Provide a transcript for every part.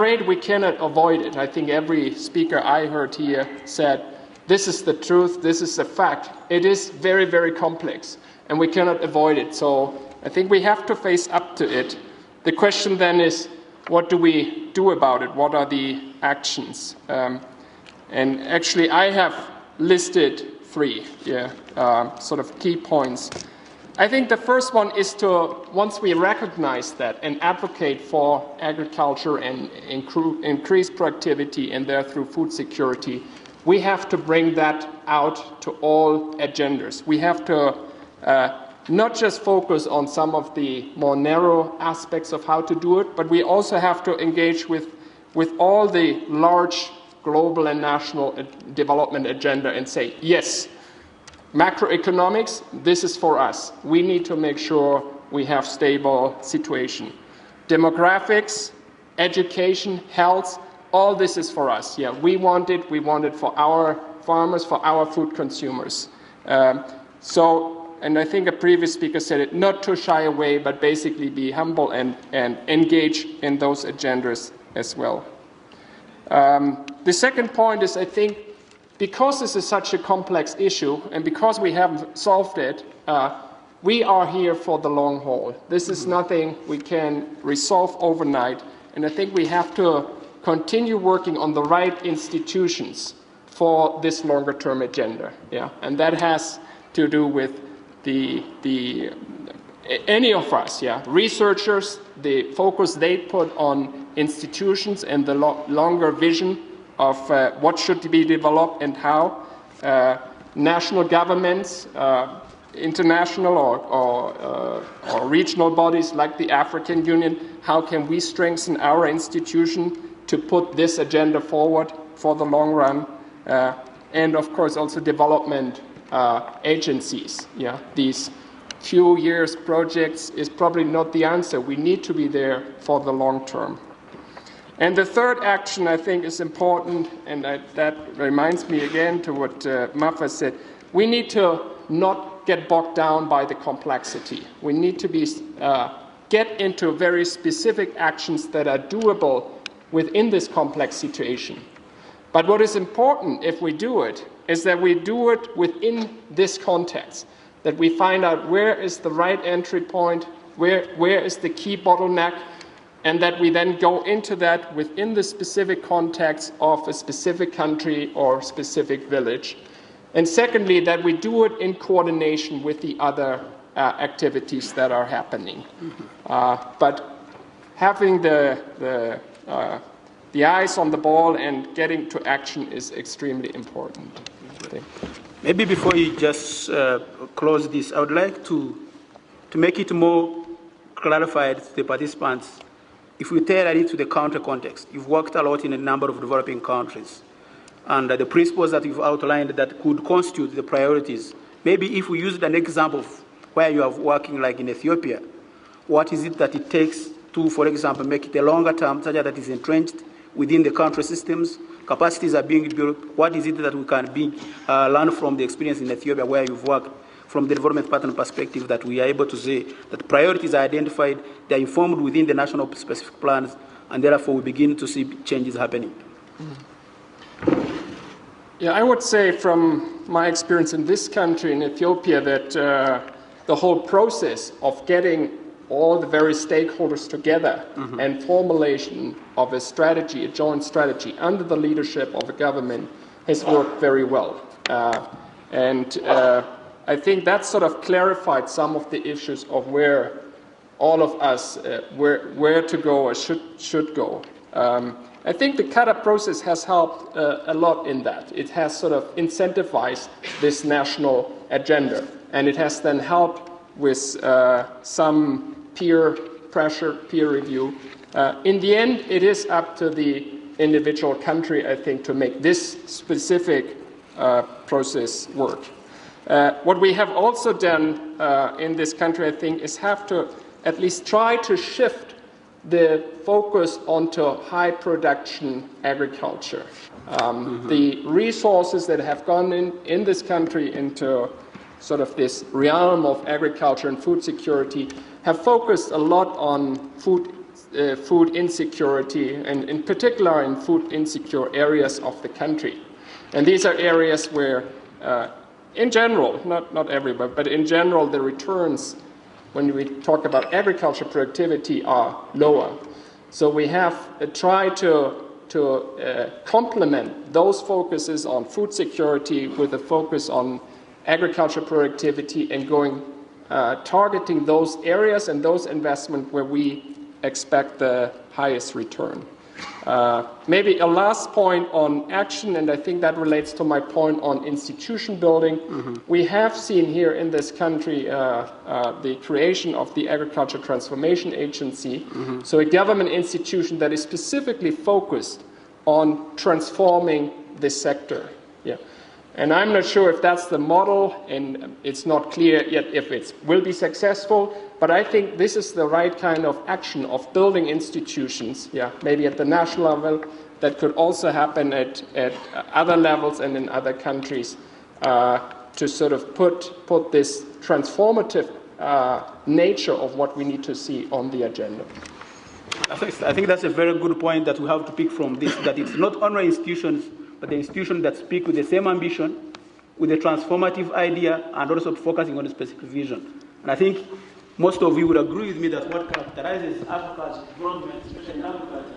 afraid we cannot avoid it. I think every speaker I heard here said, this is the truth, this is the fact. It is very, very complex, and we cannot avoid it. So I think we have to face up to it. The question then is, what do we do about it? What are the actions? And actually, I have listed 3 sort of key points. I think the first one is to, once we recognize that and advocate for agriculture and increase productivity and therefore food security, we have to bring that out to all agendas. We have to not just focus on some of the more narrow aspects of how to do it, but we also have to engage with all the large global and national development agenda and say, yes, macroeconomics, this is for us. We need to make sure we have stable situation. Demographics, education, health, all this is for us. Yeah, we want it for our farmers, for our food consumers. And I think a previous speaker said it, not to shy away, but basically be humble and engage in those agendas as well. The second point is, I think, because this is such a complex issue and because we haven't solved it, we are here for the long haul. This is nothing we can resolve overnight, and I think we have to continue working on the right institutions for this longer-term agenda. Yeah, and that has to do with any of us, researchers, the focus they put on institutions and the longer vision of what should be developed and how. National governments, international or regional bodies like the African Union, how can we strengthen our institution to put this agenda forward for the long run? And of course also development agencies. Yeah, these few years projects is probably not the answer. We need to be there for the long term. And the third action I think is important, and that reminds me again to what Mafa said. We need to not get bogged down by the complexity. We need to get into very specific actions that are doable within this complex situation. But what is important if we do it is that we do it within this context, that we find out where is the right entry point, where is the key bottleneck, and that we then go into that within the specific context of a specific country or specific village. And secondly, that we do it in coordination with the other activities that are happening. But having the eyes on the ball and getting to action is extremely important. Maybe before you just close this, I would like to make it more clarified to the participants. If we tailor it to the country context, you've worked a lot in a number of developing countries, and the principles that you've outlined that could constitute the priorities. Maybe if we used an example of where you are working, like in Ethiopia, what is it that it takes to, for example, make it a longer term such that it is entrenched within the country systems, capacities are being built. What is it that we can learn from the experience in Ethiopia where you've worked from the development partner perspective, that we are able to say that priorities are identified, they are informed within the national specific plans, and therefore we begin to see changes happening? Yeah, I would say from my experience in this country, in Ethiopia, that the whole process of getting all the various stakeholders together and formulation of a strategy, a joint strategy under the leadership of a government has worked very well. I think that sort of clarified some of the issues of where all of us, where to go or should go. I think the cut-up process has helped a lot in that. It has sort of incentivized this national agenda, and it has then helped with some peer pressure, peer review. In the end, it is up to the individual country, I think, to make this specific process work. What we have also done in this country, I think, is have to at least try to shift the focus onto high production agriculture. The resources that have gone in this country into sort of this realm of agriculture and food security have focused a lot on food food insecurity, and in particular in food insecure areas of the country. And these are areas where, in general, not everywhere, but in general, the returns, when we talk about agriculture productivity, are lower. So we have tried to complement those focuses on food security with a focus on agriculture productivity and targeting those areas and those investments where we expect the highest return. Maybe a last point on action, and I think that relates to my point on institution building. Mm-hmm. We have seen here in this country the creation of the Agriculture Transformation Agency, mm-hmm. so a government institution that is specifically focused on transforming this sector. Yeah. And I'm not sure if that's the model, and it's not clear yet if it will be successful, but I think this is the right kind of action of building institutions, maybe at the national level, that could also happen at other levels and in other countries, to sort of put this transformative nature of what we need to see on the agenda. I think that's a very good point that we have to pick from this, that it's not only institutions, but the institutions that speak with the same ambition, with a transformative idea, and also focusing on a specific vision. And I think most of you would agree with me that what characterizes Africa's development, especially in agriculture,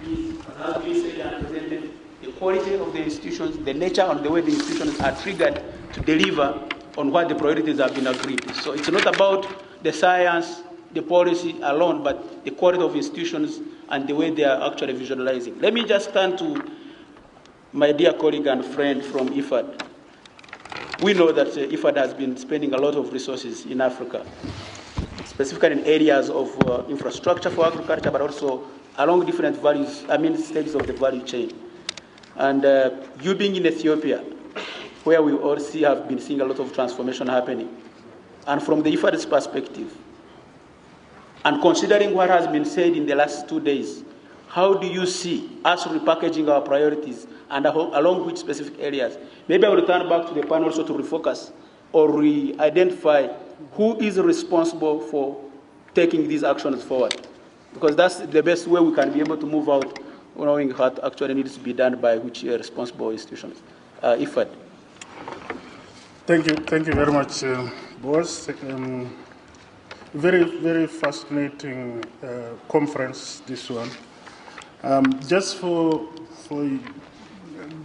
is, as has been said and presented, the quality of the institutions, the nature and the way the institutions are triggered to deliver on what the priorities have been agreed. So it's not about the science, the policy alone, but the quality of institutions and the way they are actually visualizing. Let me just turn to my dear colleague and friend from IFAD. We know that IFAD has been spending a lot of resources in Africa, specifically in areas of infrastructure for agriculture, but also along different stages of the value chain. And you being in Ethiopia, where we all have been seeing a lot of transformation happening, and from the IFAD's perspective, and considering what has been said in the last 2 days, how do you see us repackaging our priorities and along which specific areas? Maybe I will return back to the panel also to refocus or re-identify who is responsible for taking these actions forward. Because that's the best way we can be able to move out, knowing what actually needs to be done by which responsible institutions. IFAD. Thank you very much, Boaz. Very, very fascinating conference, this one. Just for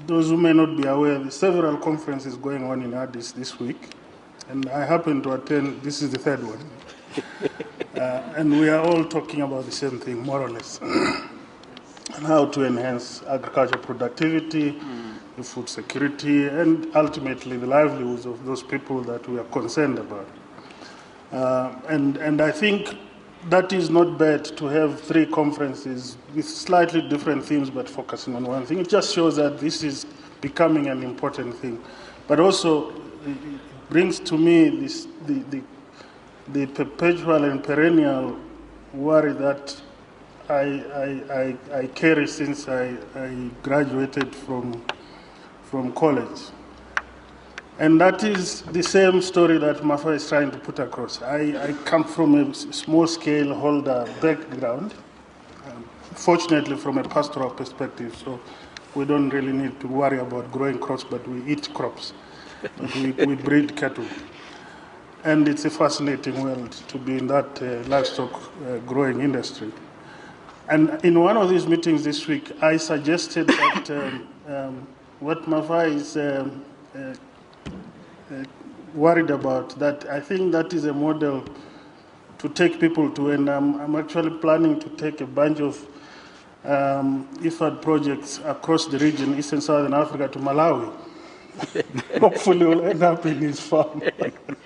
those who may not be aware, there are several conferences going on in Addis this week, and I happen to attend. This is the third one, and we are all talking about the same thing, more or less, and how to enhance agricultural productivity, the food security, and ultimately the livelihoods of those people that we are concerned about. And I think that is not bad to have 3 conferences with slightly different themes but focusing on one thing. It just shows that this is becoming an important thing. But also it brings to me the perpetual and perennial worry that I carry since I graduated from college. And that is the same story that Mafa is trying to put across. I come from a small-scale holder background, fortunately from a pastoral perspective, so we don't really need to worry about growing crops, but we eat crops. But we breed cattle. And it's a fascinating world to be in that livestock growing industry. And in one of these meetings this week, I suggested that what Mafa is worried about, that I think that is a model to take people to, and I'm actually planning to take a bunch of IFAD projects across the region, Eastern Southern Africa to Malawi. Hopefully we'll end up in his farm.